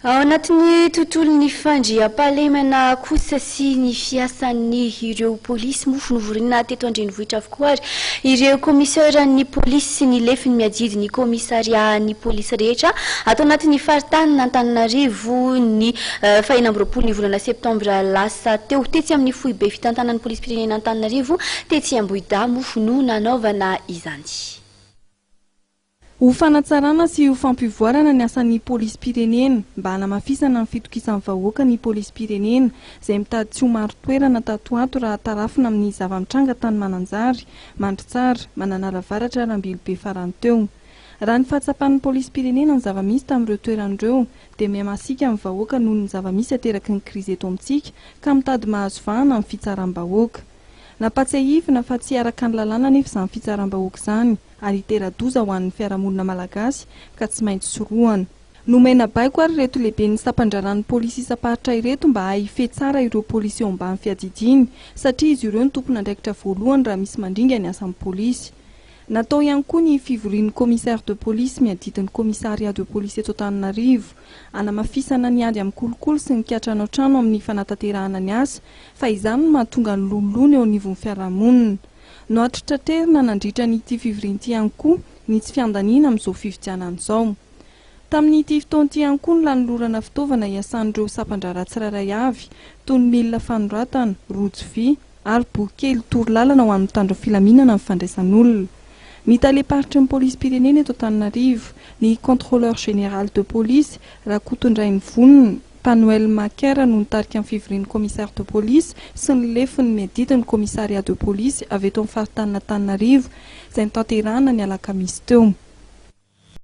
Ao anatin'ny tontolon'ny fandriam-pahalemana kosa sy ny fiasan'ny ireo polisy mofo novorina teto an-drenivohitra avokoa ary ireo commissaires ny polisy sy ny lefiny miadidy ny commissariats ny polisy rehetra atao anatin'ny Faritanin'Antananarivo ny fahinam-roapolo ny volana septambra lasa teo tetsy amin'ny foibe fitantanan'ny polisy Faritanin'Antananarivo tetsy Ambohida mofo no nanaovana izany. Ho fanatsarana sy ho fampivoarana ny asan'ny polisy pirenena mba hanamafisana ny fitokisan'ny vahoaka ny polisy pirenena izay mitady tsy ho maro toerana tatoato raha tarafina amin'ny zava-mitranga tany Mananjary, Mandritsara, Mananaravatra, Rambilobe farany teo. Raha ny fahatsapan'ny polisy pirenena ny zava-misy tamin'ireo toeran'ireo dia mihamasika amin'ny vahoaka noho ny zava-misy ateraky ny krizy eto amintsika ka mitady mahazo vahana amin'ny fitsaram-bahoaka. Napatsiahivina fa tsy araka ny lalàna nefa izany fitsaram-bahoaka izany ary tera-doza ho an'ny fiarahamonina malagasy ka tsy maintsy sorohana. Nomena baiko ary reto lehibe ny sampandraran'ny polisy isam-paritra ireto mba hahifehy tsara ireo polisy eo ambany fiadidiny satria izy ireo ny tompona andraikitra voalohany raha misy mandringa ny asan'ny polisy. Natao ihany koa ny fivorian'ny commissaires de police miadidin'ny commissariats de police eto Antananarivo hanamafisana ny ady amin'ny kolokolo sy ny kiatranao trano amin'ny fanatanterahana ny asa fa izany no mahatonga ny lolona eo anivon'ny fiarahamonina. No atritraterina nandritra n'ity fivorian'ity ihany koa ny tsy fiandaniana amin'izao fividianana izao. Tamin'ity fotoan'ity ihany koa ny lanolorana fitaovana iasan'ireo sampandrara tsirairay avy toy ny milina fanoratana, rojo vy ary boky kely torolalana ho an'ny mitandro filaminana amin'ny fandraisan'olona. Ny taleparitry ny polisy pirenena eto Antananarivo, ny contrôleur général de police Rakotondrainy voniny Panuel Makera no nitarika amin'ny fivorian'ny commissaire de police sy ny lefiny miadidy ny commissariats de police avy eto amin'ny Faritanin'Antananarivo izay nitanterahana ny alakamisy teo.